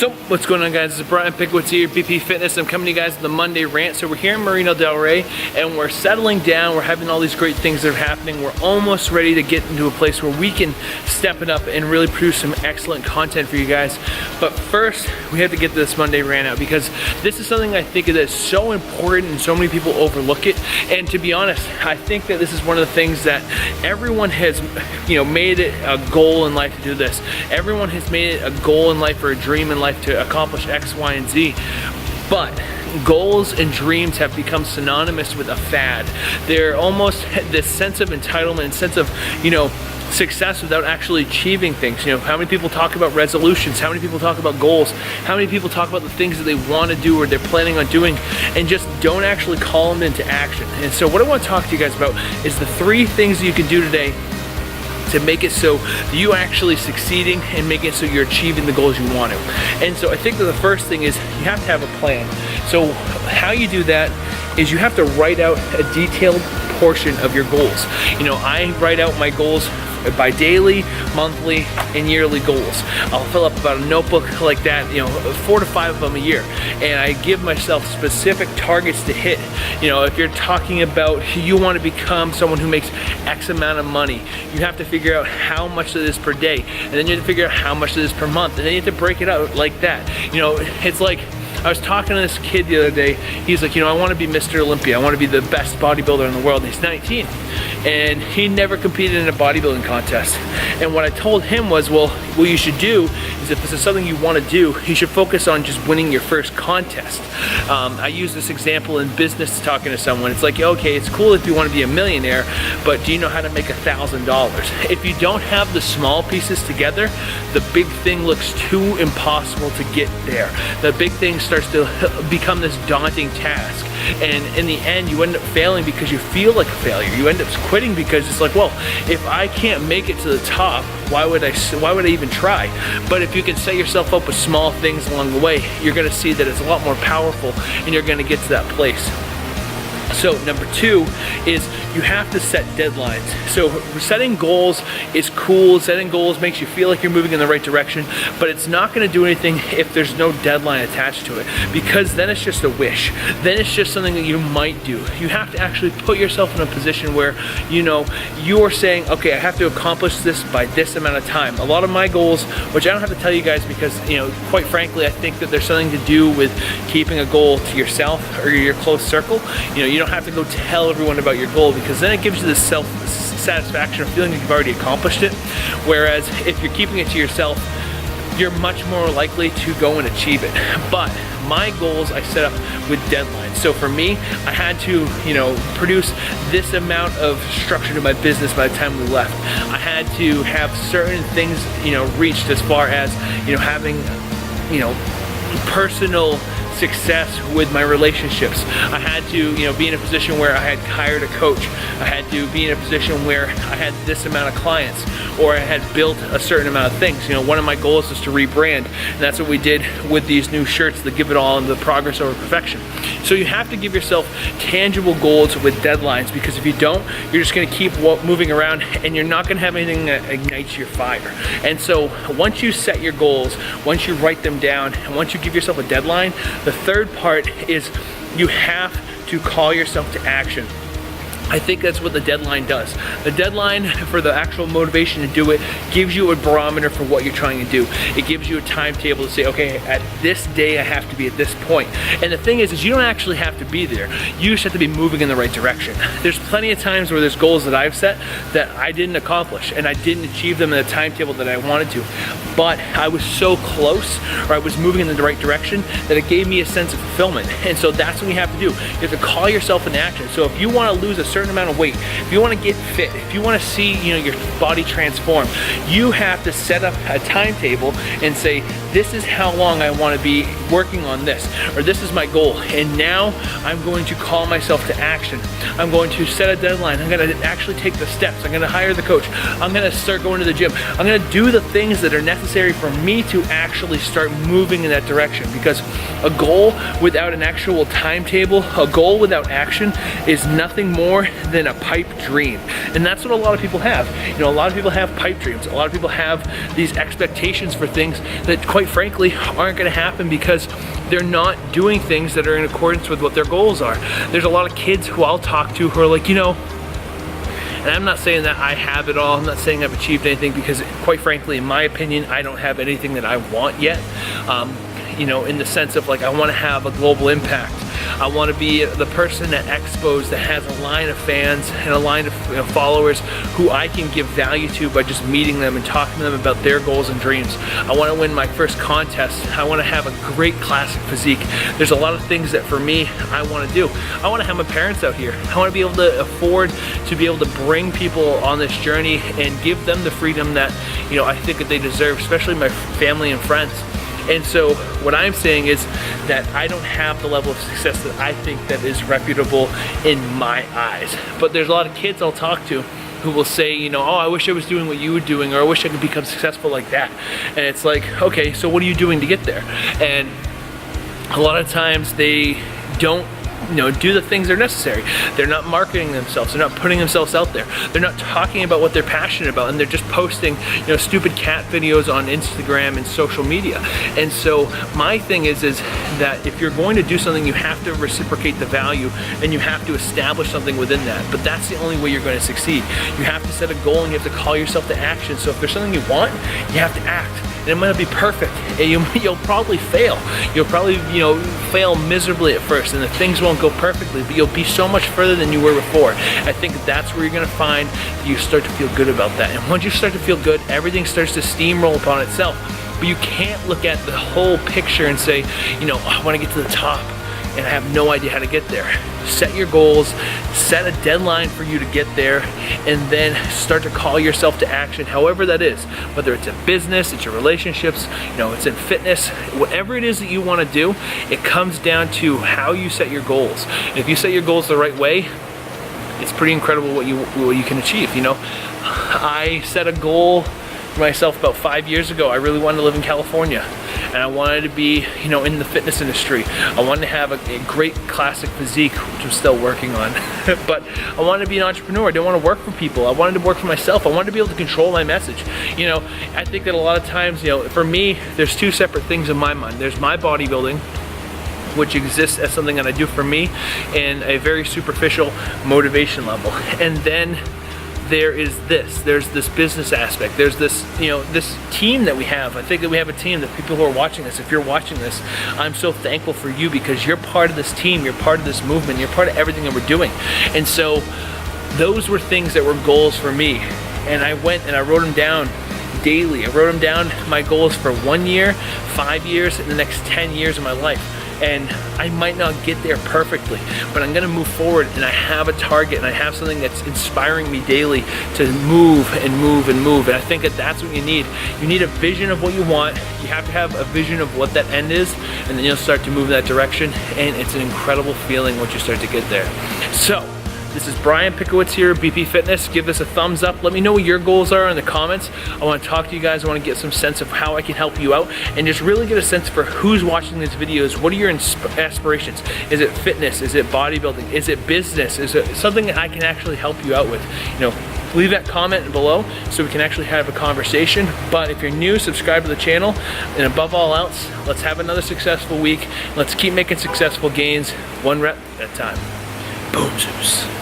So, what's going on, guys? This is Brian Pickowitz here, BP Fitness. I'm coming to you guys with the Monday Rant. So we're here in Marina del Rey, and we're settling down. We're having all these great things that are happening. We're almost ready to get into a place where we can step it up and really produce some excellent content for you guys. But first, we have to get this Monday Rant out because this is something I think that is so important and so many people overlook it. And to be honest, I think that this is one of the things that everyone has, made it a goal in life to do this. Everyone has made it a goal in life or a dream in life to accomplish X, Y, and Z. But goals and dreams have become synonymous with a fad. They're almost this sense of entitlement and sense of, success without actually achieving things. How many people talk about resolutions? How many people talk about goals? How many people talk about the things that they want to do or they're planning on doing and just don't actually call them into action? And so what I want to talk to you guys about is the 3 things that you can do today to make it so you actually succeeding and make it so you're achieving the goals you want to. And so I think that the first thing is you have to have a plan. So how you do that is you have to write out a detailed portion of your goals. I write out my goals by daily, monthly, and yearly goals. I'll fill up about a notebook like that, 4 to 5 of them a year. And I give myself specific targets to hit. If you're talking about you want to become someone who makes X amount of money, you have to figure out how much it is per day. And then you have to figure out how much it is per month. And then you have to break it out like that. It's like, I was talking to this kid the other day. He's like, I want to be Mr. Olympia. I want to be the best bodybuilder in the world. And he's 19. And he never competed in a bodybuilding contest. And what I told him was, well, what you should do is if this is something you want to do, you should focus on just winning your first contest. I use this example in business talking to someone. It's like, okay, it's cool if you want to be a millionaire, but do you know how to make $1,000? If you don't have the small pieces together, the big thing looks too impossible to get there. The big thing starts to become this daunting task. And in the end, you end up failing because you feel like a failure. You end up quitting because it's like, well, if I can't make it to the top, why would I even try? But if you can set yourself up with small things along the way, you're gonna see that it's a lot more powerful and you're gonna get to that place. So number 2 is you have to set deadlines. So setting goals is cool. Setting goals makes you feel like you're moving in the right direction, but it's not going to do anything if there's no deadline attached to it, because then it's just a wish. Then it's just something that you might do. You have to actually put yourself in a position where you are saying, okay, I have to accomplish this by this amount of time. A lot of my goals, which I don't have to tell you guys because quite frankly, I think that there's something to do with keeping a goal to yourself or your close circle. You don't have to go tell everyone about your goal, because then it gives you this self-satisfaction of feeling like you've already accomplished it. Whereas if you're keeping it to yourself, you're much more likely to go and achieve it. But my goals I set up with deadlines. So for me, I had to, produce this amount of structure to my business by the time we left. I had to have certain things, reached as far as, having, personal success with my relationships. I had to, be in a position where I had hired a coach. I had to be in a position where I had this amount of clients, or I had built a certain amount of things. One of my goals is to rebrand, and that's what we did with these new shirts that give it all in the progress over perfection. So you have to give yourself tangible goals with deadlines, because if you don't, you're just going to keep moving around and you're not going to have anything that ignites your fire. And so once you set your goals, once you write them down, and once you give yourself a deadline, the third part is you have to call yourself to action. I think that's what the deadline does. The deadline for the actual motivation to do it gives you a barometer for what you're trying to do. It gives you a timetable to say, okay, at this day I have to be at this point. And the thing is you don't actually have to be there. You just have to be moving in the right direction. There's plenty of times where there's goals that I've set that I didn't accomplish and I didn't achieve them in the timetable that I wanted to. But I was so close, or I was moving in the right direction, that it gave me a sense of fulfillment. And so that's what you have to do. You have to call yourself into action. So if you want to lose a certain amount of weight, if you want to get fit, if you want to see your body transform, you have to set up a timetable and say, this is how long I want to be working on this, or this is my goal, and now I'm going to call myself to action. I'm going to set a deadline. I'm going to actually take the steps. I'm going to hire the coach. I'm going to start going to the gym. I'm going to do the things that are necessary for me to actually start moving in that direction, because a goal without an actual timetable, a goal without action, is nothing more than a pipe dream. And that's what a lot of people have. A lot of people have pipe dreams. A lot of people have these expectations for things that, quite quite frankly, aren't gonna happen because they're not doing things that are in accordance with what their goals are. There's a lot of kids who I'll talk to who are like, you know, and I'm not saying that I have it all, I'm not saying I've achieved anything, because quite frankly, in my opinion, I don't have anything that I want yet. You know, in the sense of like, I wanna have a global impact. I want to be the person at expos that has a line of fans and a line of followers who I can give value to by just meeting them and talking to them about their goals and dreams. I want to win my first contest. I want to have a great classic physique. There's a lot of things that for me I want to do. I want to have my parents out here. I want to be able to afford to be able to bring people on this journey and give them the freedom that, you know, I think that they deserve, especially my family and friends. And so what I'm saying is that I don't have the level of success that I think that is reputable in my eyes. But there's a lot of kids I'll talk to who will say, you know, oh, I wish I was doing what you were doing, or I wish I could become successful like that. And it's like, okay, so what are you doing to get there? And a lot of times they don't, you know, do the things that are necessary. They're not marketing themselves. They're not putting themselves out there. They're not talking about what they're passionate about, and they're just posting, you know, stupid cat videos on Instagram and social media. And so my thing is that if you're going to do something, you have to reciprocate the value, and you have to establish something within that. But that's the only way you're going to succeed. You have to set a goal, and you have to call yourself to action. So if there's something you want, you have to act. And it might not be perfect, and you'll probably fail. You'll probably, you know, fail miserably at first, and the things won't go perfectly, but you'll be so much further than you were before. I think that's where you're gonna find that you start to feel good about that. And once you start to feel good, everything starts to steamroll upon itself. But you can't look at the whole picture and say, you know, I wanna get to the top, and I have no idea how to get there. Set your goals, set a deadline for you to get there, and then start to call yourself to action, however that is. Whether it's in business, it's your relationships, you know, it's in fitness, whatever it is that you want to do, it comes down to how you set your goals. And if you set your goals the right way, it's pretty incredible what you can achieve, you know. I set a goal for myself about 5 years ago. I really wanted to live in California, and I wanted to be, you know, in the fitness industry. I wanted to have a great classic physique, which I'm still working on. But I wanted to be an entrepreneur. I didn't want to work for people. I wanted to work for myself. I wanted to be able to control my message. You know, I think that a lot of times, you know, for me, there's two separate things in my mind. There's my bodybuilding, which exists as something that I do for me in a very superficial motivation level. And then there's this business aspect. There's this, you know, this team that we have. I think that we have a team, that people who are watching this, if you're watching this, I'm so thankful for you, because you're part of this team, you're part of this movement, you're part of everything that we're doing. And so those were things that were goals for me. And I went and I wrote them down daily. I wrote them down, my goals for 1 year, 5 years, and the next 10 years of my life. And I might not get there perfectly, but I'm gonna move forward, and I have a target, and I have something that's inspiring me daily to move and move and move. And I think that that's what you need. You need a vision of what you want. You have to have a vision of what that end is, and then you'll start to move in that direction, and it's an incredible feeling once you start to get there. So, this is Brian Pickowitz here, BP Fitness. Give this a thumbs up. Let me know what your goals are in the comments. I want to talk to you guys. I want to get some sense of how I can help you out, and just really get a sense for who's watching these videos. What are your aspirations? Is it fitness? Is it bodybuilding? Is it business? Is it something that I can actually help you out with? You know, leave that comment below so we can actually have a conversation. But if you're new, subscribe to the channel, and above all else, let's have another successful week. Let's keep making successful gains, one rep at a time. Boom, Zeus.